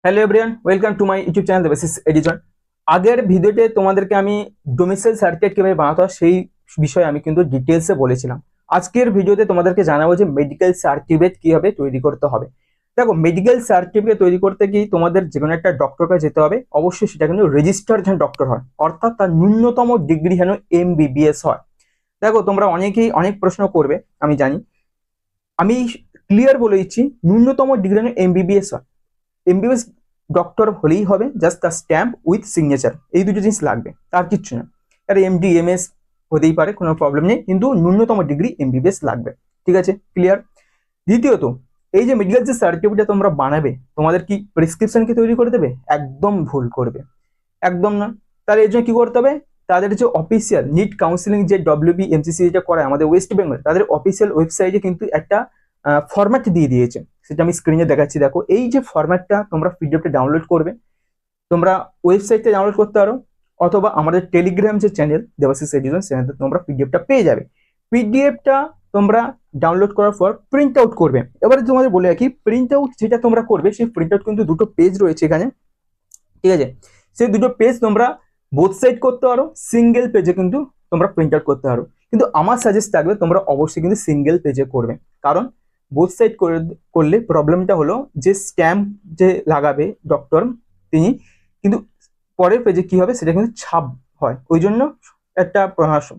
Hello everyone, welcome to my YouTube channel the basis edition. আগের ভিডিওতে তোমাদেরকে আমি ডোমিসাইল সার্টিফিকেট কিভাবে বানাতে হয় সেই বিষয়ে আমি কিন্তু ডিটেলসে বলেছিলাম। আজকের ভিডিওতে তোমাদেরকে জানাবো যে মেডিকেল সার্টিফিকেট কিভাবে তৈরি করতে হবে। দেখো, মেডিকেল সার্টিফিকেট তৈরি করতে গিয়ে তোমাদের যে কোনো একটা ডক্টর কাছে যেতে হবে। অবশ্যই সেটা কিন্তু রেজিস্টার যেন ডক্টর হয়, অর্থাৎ তার ন্যূনতম ডিগ্রি যেন এমবিবিএস হয়। দেখো, তোমরা অনেকেই অনেক প্রশ্ন করবে, আমি জানি। আমি ক্লিয়ার বলে দিচ্ছি, ন্যূনতম ডিগ্রি যেন এমবিবিএস হয়। এমবিবিএস ডক্টর হলেই হবে, জাস্ট তার স্ট্যাম্প উইথ সিগনেচার, এই দুটো জিনিস লাগবে, তার কিচ্ছু না। আর এমডি এমএস হতেই পারে, কোনো প্রবলেম নেই, কিন্তু ন্যূনতম ডিগ্রি এমবিবিএস লাগবে। ঠিক আছে, ক্লিয়ার। দ্বিতীয়ত, এই যে মেডিকেল যে সার্টিফিকেট তোমরা বানাবে, তোমাদের কি প্রেসক্রিপশন কি তৈরি করে দেবে? একদম ভুল করবে, একদম না। তাহলে এর জন্য কি করতে হবে? তাদের যে অফিসিয়াল নিট কাউন্সিলিং যে ডব্লিউবিএমসিসি যেটা করায় আমাদের ওয়েস্ট বেঙ্গল, তাদের অফিসিয়াল ওয়েবসাইটে কিন্তু একটা ফরম্যাট দিয়ে দিয়েছে। সেটা আমি স্ক্রিনে দেখাচ্ছি, দেখো। এই যে ফরম্যাটটা তোমরা পিডিএফটা ডাউনলোড করবে, তোমরা ওয়েবসাইট থেকে ডাউনলোড করতে পারো, অথবা আমাদের টেলিগ্রাম যে চ্যানেল দেবাশিস এডুকেশন, সেখানে তোমরা পিডিএফটা পেয়ে যাবে। পিডিএফটা তোমরা ডাউনলোড করার পর প্রিন্ট আউট করবে। এবারে তোমাদের বলে রাখি, প্রিন্ট আউট যেটা তোমরা করবে, সেই প্রিন্ট আউট কিন্তু দুটো পেজ রয়েছে এখানে। ঠিক আছে, সেই দুটো পেজ তোমরা বোথ সাইড করতে পারো, সিঙ্গেল পেজে কিন্তু তোমরা প্রিন্ট আউট করতে পারো। কিন্তু আমার সাজেস্ট থাকবে তোমরা অবশ্যই কিন্তু সিঙ্গেল পেজে করবে, কারণ বোথ সাইড করলে প্রবলেমটা হলো যে স্ট্যাম্প যে লাগাবে ডক্টর, তিনি কিন্তু পরের পেজে কি হবে সেটা কিন্তু ছাপ হয়, ওই জন্য একটা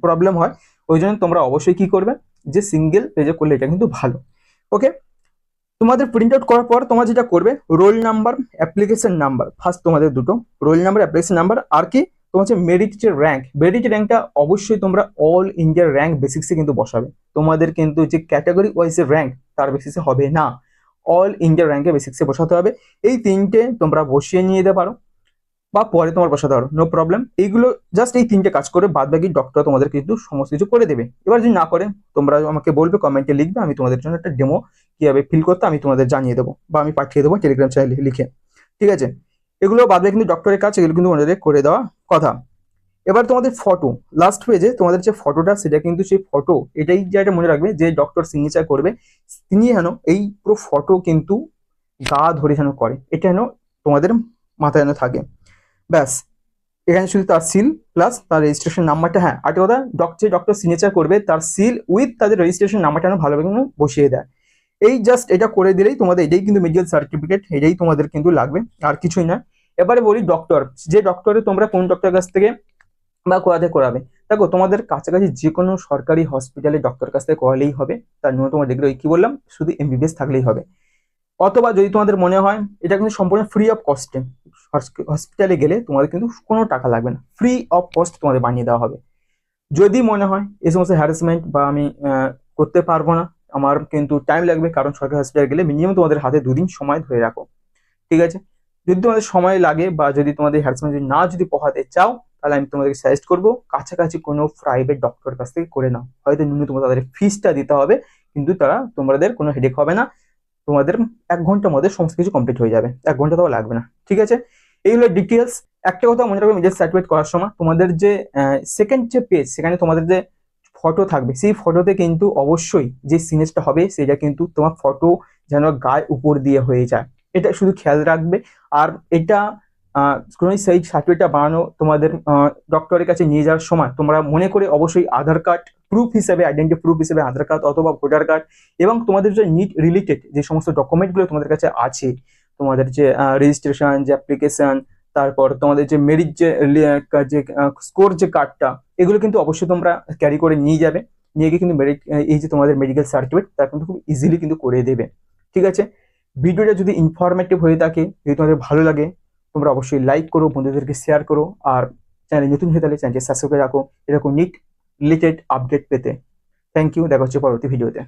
প্রবলেম হয়। ওই জন্য তোমরা অবশ্যই কি করবে, যে সিঙ্গেল পেজে করলে এটা কিন্তু ভালো। ওকে, তোমাদের প্রিন্ট আউট করার পর তোমরা যেটা করবে, roll number, application number, first তোমাদের দুটো রোল নাম্বার, অ্যাপ্লিকেশন নাম্বার, আর কি তোমার হচ্ছে মেরিট যে র্যাঙ্ক। মেরিট র্যাঙ্কটা অবশ্যই তোমরা অল ইন্ডিয়ার র্যাঙ্ক বেসিক্সে কিন্তু বসাবে। তোমাদের কিন্তু যে ক্যাটাগরি ওয়াইজ র্যাঙ্ক তার বেসিসে হবে না, অল ইন্ডিয়ার র্যাঙ্কে বেসিক্সে বসাতে হবে। এই তিনটে তোমরা বসিয়ে নিয়ে যেতে পারো, বা পরে তোমার বসাতে পারো, নো প্রবলেম। এইগুলো জাস্ট এই তিনটে কাজ করে, বাদ বাকি ডক্টর তোমাদের কিন্তু সমস্ত কিছু করে দেবে। এবার যদি না করে, তোমরা আমাকে বলবে, কমেন্টে লিখবে, আমি তোমাদের জন্য একটা ডেমো কিভাবে ফিল করতে আমি তোমাদের জানিয়ে দেবো, বা আমি পাঠিয়ে দেবো টেলিগ্রাম চ্যানেলে লিখে। ঠিক আছে, এগুলো বাদ বাকি কিন্তু ডক্টরের কাজ, এগুলো কিন্তু ওনাদের করে দেওয়া কথা। এবার তোমাদের ফটো, লাস্ট পেজে তোমাদের যে ফটোটা, সেটা কিন্তু সেই ফটো, এটাই যেটা মনে রাখবে, যে ডক্টর সিগনেচার করবে তিনি যেন এই পুরো ফটো কিন্তু গা ধরে যেন করে, এটা যেন তোমাদের মাথায় যেন থাকে। ব্যাস, এখানে শুধু তার সিল প্লাস তার রেজিস্ট্রেশন নাম্বারটা, হ্যাঁ আরেকটা কথা, যে ডক্টর সিগনেচার করবে তার সিল উইথ তাদের রেজিস্ট্রেশন নাম্বারটা ভালোভাবে কিন্তু বসিয়ে দেয়। এই জাস্ট এটা করে দিলেই তোমাদের এটাই কিন্তু মেডিকেল সার্টিফিকেট, এটাই তোমাদের কিন্তু লাগবে, আর কিছুই না। এবারে বলি ডক্টর, যে ডক্টরে তোমরা কোন ডক্টরের কাছ থেকে বা কোয়াতে করাবে। দেখো, তোমাদের কাছাকাছি যে কোনো সরকারি হসপিটালে ডক্টর কাছ থেকে করালেই হবে। তার ন্যূনতম ডিগ্রি কি বললাম, শুধু এমবিবিএস থাকলেই হবে। অথবা যদি তোমাদের মনে হয় এটা কিন্তু সম্পূর্ণ ফ্রি অফ কস্টে, হসপিটালে গেলে তোমাদের কিন্তু কোনো টাকা লাগবে না, ফ্রি অফ কস্ট তোমাদের বানিয়ে দেওয়া হবে। যদি মনে হয় এই সমস্ত হ্যারাসমেন্ট বা আমি করতে পারবো না, আমার কিন্তু টাইম লাগবে, কারণ সরকারি হসপিটালে গেলে মিনিমাম তোমাদের হাতে 2 দিন সময় ধরে রাখো। ঠিক আছে, যদি তোমাদের সময় লাগে বা যদি তোমাদের হ্যারাসমেন্ট যদি না যদি পোহাতে চাও, তাহলে আমি তোমাদেরকে সাজেস্ট করবো কাছাকাছি কোনো প্রাইভেট ডক্টর কাছ থেকে করে নাও। হয়তো ন্যূনতম তাদের ফিসটা দিতে হবে, কিন্তু তারা তোমাদের কোনো হেডেক হবে না। তোমাদের 1 ঘন্টার মধ্যে সমস্ত কিছু কমপ্লিট হয়ে যাবে, 1 ঘন্টা তো লাগবে না। ঠিক আছে, এইগুলো ডিটেলস। একটা কথা মনে রাখবে, মেডিকেল সার্টিফিকেট করার সময় তোমাদের যে সেকেন্ড যে পেজ, সেখানে তোমাদের যে ফটো থাকবে, সেই ফটোতে কিন্তু অবশ্যই যে সিগনেচারটা হবে সেটা কিন্তু তোমার ফটো যেন গায়ে উপর দিয়ে হয়ে যায়, এটা শুধু খেয়াল রাখবে। আর এটা কোনো সেই সার্টিফিকেটটা বানানো তোমাদের ডক্টরের কাছে নিয়ে যাওয়ার সময় তোমরা মনে করে অবশ্যই আধার কার্ড প্রুফ হিসেবে, আইডেন্টি প্রুফ হিসেবে আধার কার্ড অথবা ভোটার কার্ড, এবং তোমাদের যে নিট রিলেটেড যে সমস্ত ডকুমেন্টগুলো তোমাদের কাছে আছে, তোমাদের যে রেজিস্ট্রেশন, যে অ্যাপ্লিকেশন, তারপর তোমাদের যে মেরিট যে স্কোর যে কার্ডটা, এগুলো কিন্তু অবশ্যই তোমরা ক্যারি করে নিয়ে যাবে। নিয়ে গিয়ে কিন্তু মেরিট, এই যে তোমাদের মেডিকেল সার্টিফিকেট, তা কিন্তু খুব ইজিলি কিন্তু করে দেবে। ঠিক আছে, ভিডিওটা যদি ইনফরমেটিভ হয়ে থাকে, যদি তোমাদের ভালো লাগে, তোমরা অবশ্যই লাইক করো, বন্ধুদেরকে শেয়ার করো, আর চ্যানেল নতুন হয়ে তাহলে চ্যানেলটি সাবস্ক্রাইব করে রাখো এরকম নিট রিলেটেড আপডেট পেতে। থ্যাংক ইউ, দেখা হচ্ছে পরবর্তী ভিডিওতে।